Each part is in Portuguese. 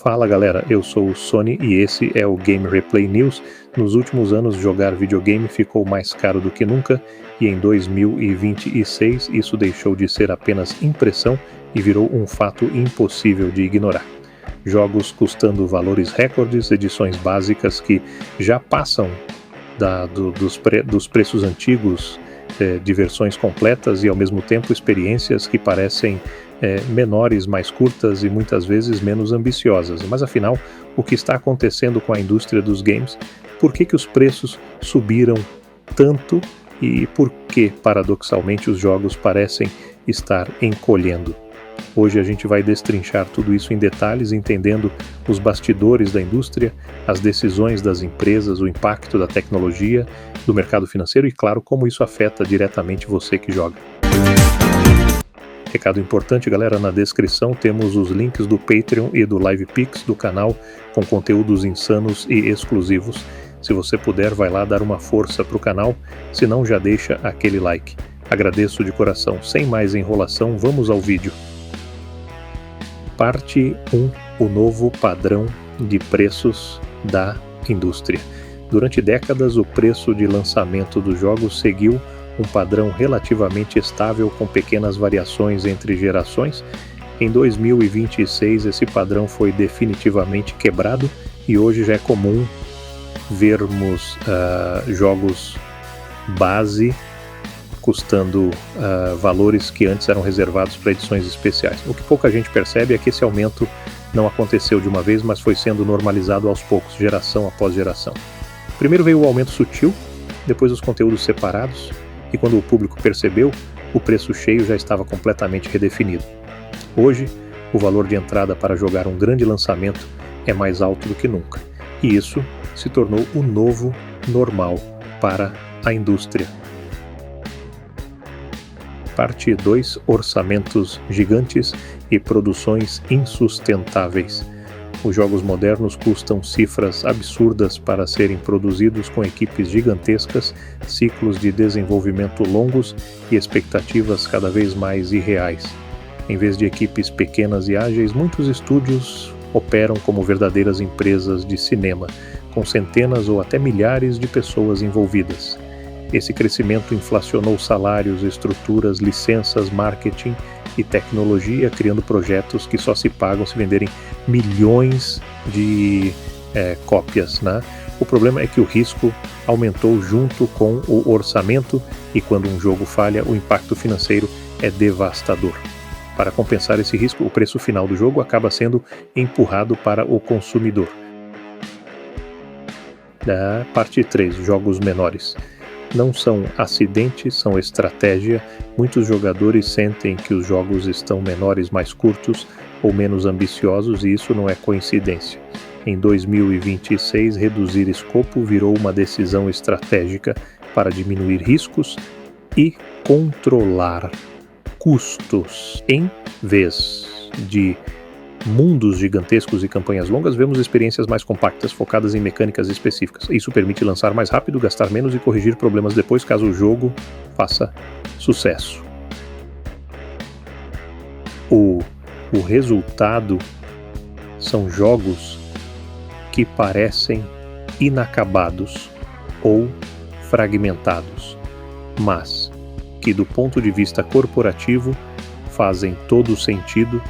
Fala galera, eu sou o Sony e esse é o Game Replay News. Nos últimos anos, jogar videogame ficou mais caro do que nunca e em 2026 isso deixou de ser apenas impressão e virou um fato impossível de ignorar. Jogos custando valores recordes, edições básicas que já passam dos preços antigos de versões completas e ao mesmo tempo experiências que parecem menores, mais curtas e muitas vezes menos ambiciosas. Mas afinal, o que está acontecendo com a indústria dos games? Por que os preços subiram tanto e por que, paradoxalmente, os jogos parecem estar encolhendo? Hoje a gente vai destrinchar tudo isso em detalhes, entendendo os bastidores da indústria, as decisões das empresas, o impacto da tecnologia, do mercado financeiro e, claro, como isso afeta diretamente você que joga. Recado importante, galera, na descrição temos os links do Patreon e do LivePix do canal com conteúdos insanos e exclusivos. Se você puder, vai lá dar uma força pro canal, se não já deixa aquele like. Agradeço de coração. Sem mais enrolação, vamos ao vídeo. Parte 1. O novo padrão de preços da indústria. Durante décadas, o preço de lançamento dos jogos seguiu um padrão relativamente estável com pequenas variações entre gerações. Em 2026, esse padrão foi definitivamente quebrado e hoje já é comum vermos jogos base custando valores que antes eram reservados para edições especiais. O que pouca gente percebe é que esse aumento não aconteceu de uma vez, mas foi sendo normalizado aos poucos, geração após geração. Primeiro veio o aumento sutil, depois os conteúdos separados, e quando o público percebeu, o preço cheio já estava completamente redefinido. Hoje, o valor de entrada para jogar um grande lançamento é mais alto do que nunca, e isso se tornou o novo normal para a indústria. Parte 2. Orçamentos gigantes e produções insustentáveis. Os jogos modernos custam cifras absurdas para serem produzidos com equipes gigantescas, ciclos de desenvolvimento longos e expectativas cada vez mais irreais. Em vez de equipes pequenas e ágeis, muitos estúdios operam como verdadeiras empresas de cinema, com centenas ou até milhares de pessoas envolvidas. Esse crescimento inflacionou salários, estruturas, licenças, marketing e tecnologia, criando projetos que só se pagam se venderem milhões de cópias, né? O problema é que o risco aumentou junto com o orçamento e quando um jogo falha, o impacto financeiro é devastador. Para compensar esse risco, o preço final do jogo acaba sendo empurrado para o consumidor. Parte 3. Jogos menores. Não são acidentes, são estratégia. Muitos jogadores sentem que os jogos estão menores, mais curtos ou menos ambiciosos, e isso não é coincidência. Em 2026, reduzir escopo virou uma decisão estratégica para diminuir riscos e controlar custos. Em vez de mundos gigantescos e campanhas longas, vemos experiências mais compactas, focadas em mecânicas específicas. Isso permite lançar mais rápido, gastar menos e corrigir problemas depois, caso o jogo faça sucesso. O resultado são jogos que parecem inacabados ou fragmentados, mas que do ponto de vista corporativo fazem todo sentido.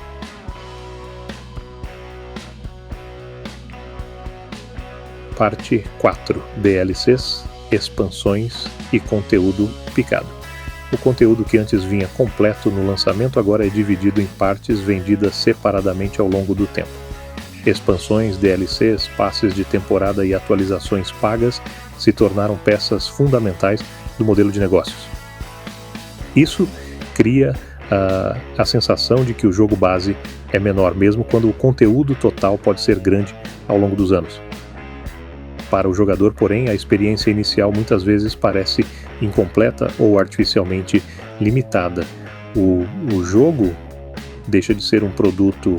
Parte 4. DLCs, expansões e conteúdo picado. O conteúdo que antes vinha completo no lançamento agora é dividido em partes vendidas separadamente ao longo do tempo. Expansões, DLCs, passes de temporada e atualizações pagas se tornaram peças fundamentais do modelo de negócios. Isso cria a sensação de que o jogo base é menor, mesmo quando o conteúdo total pode ser grande ao longo dos anos. Para o jogador, porém, a experiência inicial muitas vezes parece incompleta ou artificialmente limitada. O jogo deixa de ser um produto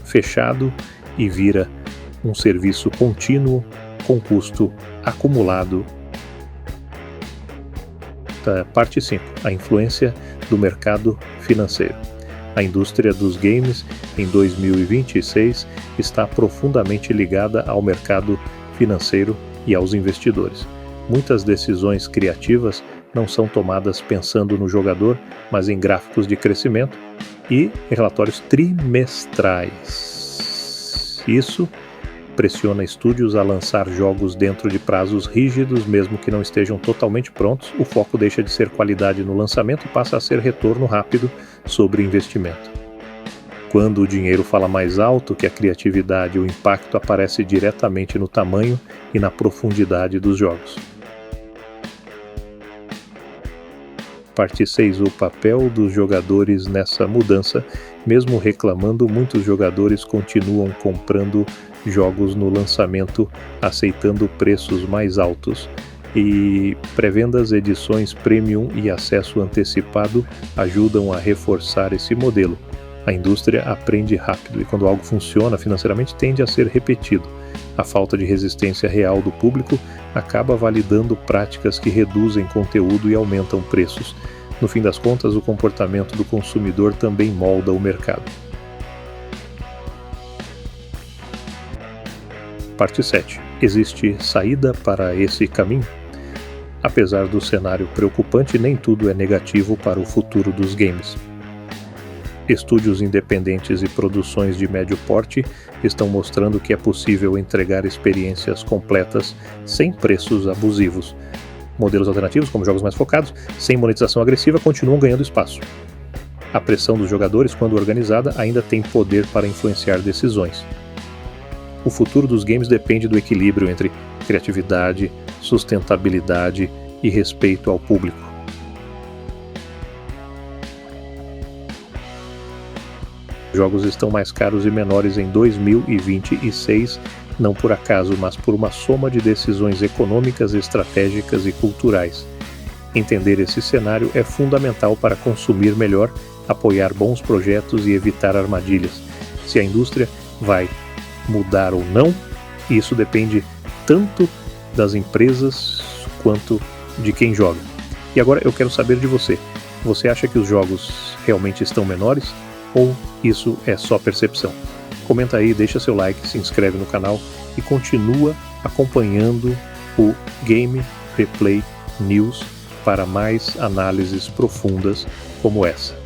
fechado e vira um serviço contínuo com custo acumulado. Parte 5. A influência do mercado financeiro. A A indústria dos games em 2026 está profundamente ligada ao mercado financeiro e aos investidores. Muitas decisões criativas não são tomadas pensando no jogador, mas em gráficos de crescimento e relatórios trimestrais. Isso pressiona estúdios a lançar jogos dentro de prazos rígidos, mesmo que não estejam totalmente prontos. O foco deixa de ser qualidade no lançamento e passa a ser retorno rápido sobre investimento. Quando o dinheiro fala mais alto que a criatividade, o impacto aparece diretamente no tamanho e na profundidade dos jogos. Parte 6. O papel dos jogadores nessa mudança. Mesmo reclamando, muitos jogadores continuam comprando jogos no lançamento, aceitando preços mais altos. E pré-vendas, edições premium e acesso antecipado ajudam a reforçar esse modelo. A indústria aprende rápido e quando algo funciona financeiramente tende a ser repetido. A falta de resistência real do público acaba validando práticas que reduzem conteúdo e aumentam preços. No fim das contas, o comportamento do consumidor também molda o mercado. Parte 7. Existe saída para esse caminho? Apesar do cenário preocupante, nem tudo é negativo para o futuro dos games. Estúdios independentes e produções de médio porte estão mostrando que é possível entregar experiências completas sem preços abusivos. Modelos alternativos, como jogos mais focados, sem monetização agressiva, continuam ganhando espaço. A pressão dos jogadores, quando organizada, ainda tem poder para influenciar decisões. O futuro dos games depende do equilíbrio entre criatividade, sustentabilidade e respeito ao público. Jogos estão mais caros e menores em 2026, não por acaso, mas por uma soma de decisões econômicas, estratégicas e culturais. Entender esse cenário é fundamental para consumir melhor, apoiar bons projetos e evitar armadilhas. Se a indústria vai mudar ou não, isso depende tanto das empresas quanto de quem joga. E agora eu quero saber de você. Você acha que os jogos realmente estão menores? Ou isso é só percepção? Comenta aí, deixa seu like, se inscreve no canal e continua acompanhando o Game Replay News para mais análises profundas como essa.